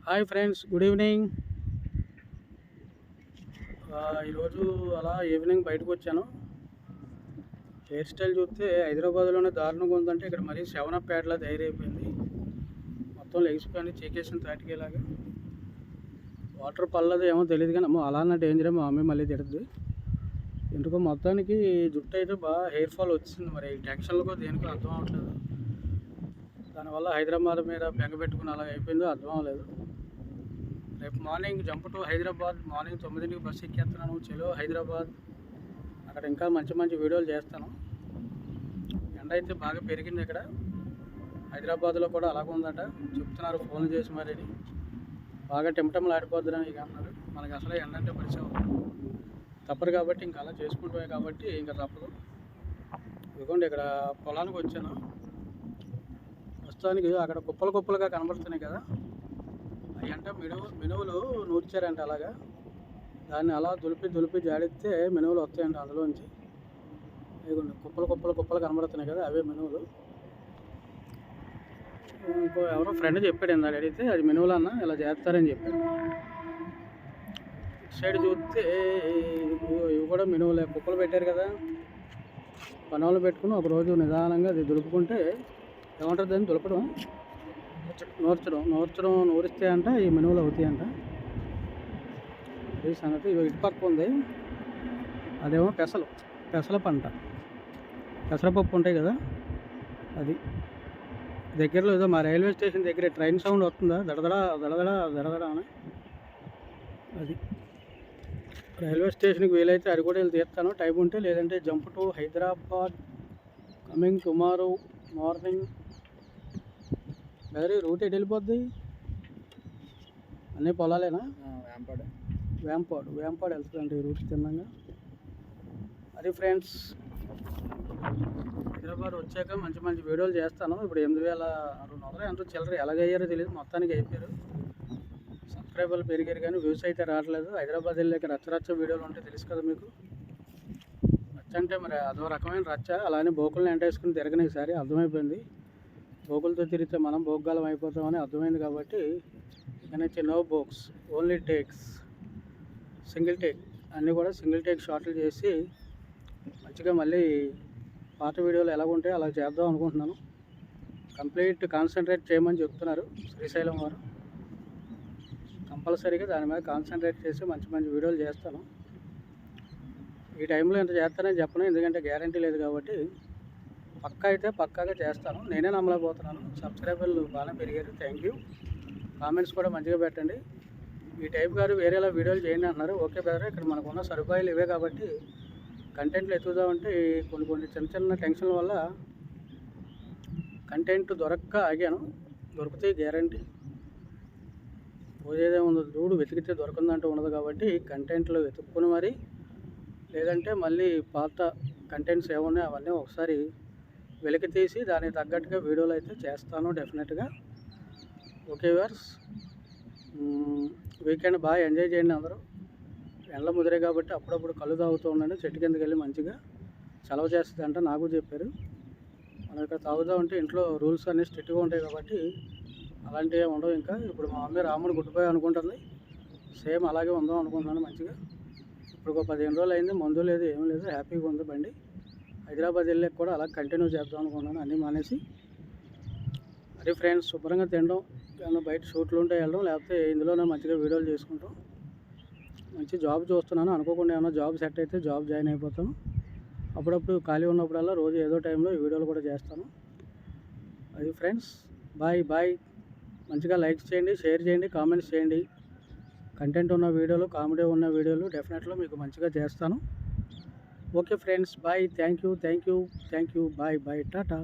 Hi friends, good evening. ఈరోజు అలా evening బయటకు వచ్చాను. హెయిర్ స్టైల్ చూస్తే హైదరాబాద్లోనే దారుణంగా ఉందంటే ఇక్కడ మరీ 7 ప్యాడ్లా తయారైపోయింది. మొత్తం లెగిసిపోయింది, చీకేసిన తాటికేలాగా. వాటర్ పల్లదు ఏమో తెలియదు కానీ అమ్మో అలా అన్న డేంజరే, మా మమ్మీ మళ్ళీ తిడుతుంది. ఎందుకో మొత్తానికి జుట్టు అయితే బాగా హెయిర్ ఫాల్ వచ్చింది. మరి టెన్షన్లకో దేనికో అర్థం అవ్వట్లేదు. దానివల్ల హైదరాబాద్ మీద బెంగ పెట్టుకుని అలా అయిపోయిందో అర్థం అవ్వలేదు. రేపు morning jump to Hyderabad, morning 9కి బస్సు ఎక్కేస్తున్నాను. చలో హైదరాబాద్. అక్కడ ఇంకా మంచి మంచి వీడియోలు చేస్తాను. ఎండ అయితే బాగా పెరిగింది ఇక్కడ హైదరాబాద్లో కూడా అలాగే ఉందట చెప్తున్నారు, ఫోన్ చేసి మరి. బాగా టెంటంలు ఆడిపోద్దురా ఇక అన్నారు. మనకి అసలే ఎండ అంటే పరిచయం తప్పదు కాబట్టి ఇంకా అలా చేసుకుంటామే కాబట్టి ఇంకా తప్పదు. ఇదిగోండి ఇక్కడ పొలానికి వచ్చాను. ప్రస్తుతానికి అక్కడ కుప్పలు కుప్పలుగా కనబడుతున్నాయి కదా, అవి అంటే మినువులు నూర్చారంట. అలాగా దాన్ని అలా దులిపి జాడిస్తే మినువులు వస్తాయంట అందులోంచి. ఇదిగోండి కుప్పలు కనబడుతున్నాయి కదా, అవే మినువులు. ఇంకో ఎవరో ఫ్రెండ్ చెప్పాడు, ఇందాక అడిగితే అది మినువులు అన్న ఇలా చేస్తారని చెప్పాడు. సైడ్ చూస్తే ఇవి కూడా మినువులే, కుప్పలు పెట్టారు కదా. పనులు పెట్టుకుని ఒకరోజు నిదానంగా అది దులుపుకుంటే ఏమంటుంది, దాన్ని దులపడం, నూరిస్తే అంట ఈ మినువులు అవుతాయంట. ఈ సంగతి. ఇటు పక్క ఉంది అదేమో పెసల పంట, పెసరపప్పు ఉంటాయి కదా అది. దగ్గరలో ఏదో మా రైల్వే స్టేషన్ దగ్గర ట్రైన్ సౌండ్ వస్తుందా, దడదడ అని. అది రైల్వే స్టేషన్కి వీలైతే అది కూడా వెళ్ళి తీస్తాను టైం ఉంటే, లేదంటే jump to Hyderabad coming tomorrow morning. బెదరీ రూట్ ఎటు వెళ్ళిపోద్ది? అన్నీ పొలాలేనా? వేంపాడు వెళ్తుందండి ఈ రూట్ తిన్నాగా. అది ఫ్రెండ్స్, హైదరాబాద్ వచ్చాక మంచి మంచి వీడియోలు చేస్తాను. ఇప్పుడు 8,200 ఎంతో చిల్లర ఎలాగయ్యారో తెలియదు, మొత్తానికి అయిపోయారు. సబ్స్క్రైబర్లు పెరిగారు కానీ వ్యూస్ అయితే రావట్లేదు. హైదరాబాద్ వెళ్ళాక రచ్చ వీడియోలు ఉంటే తెలుసు కదా మీకు. రచ్చ అంటే మరి అదో రకమైన రచ్చ. అలానే బోకుల్ని ఎంటేసుకుని తిరగని ఈసారి అర్థమైపోయింది. బోకులతో తిరిగితే మనం బోగ్గాలం అయిపోతామని అర్థమైంది కాబట్టి ఇక నుంచి no box, only takes, single take. అన్నీ కూడా సింగిల్ టేక్ షాట్లు చేసి మంచిగా మళ్ళీ పాత వీడియోలు ఎలా ఉంటాయో అలా చేద్దాం అనుకుంటున్నాను. కంప్లీట్ కాన్సన్ట్రేట్ చేయమని చెప్తున్నారు శ్రీశైలం వారు. కంపల్సరీగా దాని మీద కాన్సన్ట్రేట్ చేసి మంచి మంచి వీడియోలు చేస్తాను. ఈ టైంలో ఇంత చేస్తానని చెప్పను, ఎందుకంటే గ్యారంటీ లేదు కాబట్టి. పక్కాగా చేస్తాను. నేనే నమ్మలేకపోతున్నాను. సబ్స్క్రైబర్లు బాగా పెరిగారు, థ్యాంక్ యూ. కామెంట్స్ కూడా మంచిగా పెట్టండి. ఈ టైప్ గారు వేరేలా వీడియోలు చేయండి అంటున్నారు. ఓకే బ్రదర్, ఇక్కడ మనకున్న సదుపాయాలు ఇవే కాబట్టి కంటెంట్లు ఎత్తుదామంటే కొన్ని చిన్న టెన్షన్ల వల్ల కంటెంట్ దొరక్క ఆగాను. దొరికితే గ్యారంటీ, పోయేదే ఉండదు. చూడు వెతికితే దొరకందంటూ ఉండదు కాబట్టి కంటెంట్లు వెతుక్కుని మరి, లేదంటే మళ్ళీ పాత కంటెంట్స్ ఏమున్నాయో అవన్నీ ఒకసారి వెలికి తీసి దానికి తగ్గట్టుగా వీడియోలు అయితే చేస్తాను డెఫినెట్గా. ఓకే వ్యూవర్స్, వీకెండ్ బాగా ఎంజాయ్ చేయండి అందరూ. ఎండ ముదిరే కాబట్టి అప్పుడప్పుడు కళ్ళు తాగుతూ ఉండండి. చెట్టు కిందకి వెళ్ళి మంచిగా చలవ చేస్తుంది అంటే నాకు చెప్పారు. మనం ఇక్కడ తాగుతూ ఉంటే ఇంట్లో రూల్స్ అన్నీ స్ట్రిక్ట్గా ఉంటాయి కాబట్టి అలాంటివి ఉండవు. ఇంకా ఇప్పుడు మా మమ్మీ రాముడు గుడ్డిపోయి అనుకుంటుంది, సేమ్ అలాగే ఉందాం అనుకుంటున్నాను మంచిగా. ఇప్పుడు ఒక 15 రోజులు అయింది, మందు లేదు ఏం లేదు, హ్యాపీగా ఉంది బండి. హైదరాబాద్ వెళ్ళాక కూడా అలా కంటిన్యూ చేద్దాం అనుకున్నాను, అన్నీ మానేసి. అది ఫ్రెండ్స్, శుభ్రంగా తినడం, ఏమైనా బయట షూట్లు ఉంటే వెళ్ళడం, లేకపోతే ఇందులోనే మంచిగా వీడియోలు చేసుకుంటాం. మంచి జాబ్ చూస్తున్నాను, అనుకోకుండా ఏమైనా జాబ్ సెట్ అయితే జాబ్ జాయిన్ అయిపోతాను. అప్పుడప్పుడు ఖాళీ ఉన్నప్పుడల్లా రోజు ఏదో టైంలో ఈ వీడియోలు కూడా చేస్తాను. అది ఫ్రెండ్స్, బాయ్. మంచిగా లైక్స్ చేయండి, షేర్ చేయండి, కామెంట్స్ చేయండి. కంటెంట్ ఉన్న వీడియోలు, కామెడీ ఉన్న వీడియోలు డెఫినెట్గా మీకు మంచిగా చేస్తాను. Okay friends, bye. Thank you. Bye. Tata.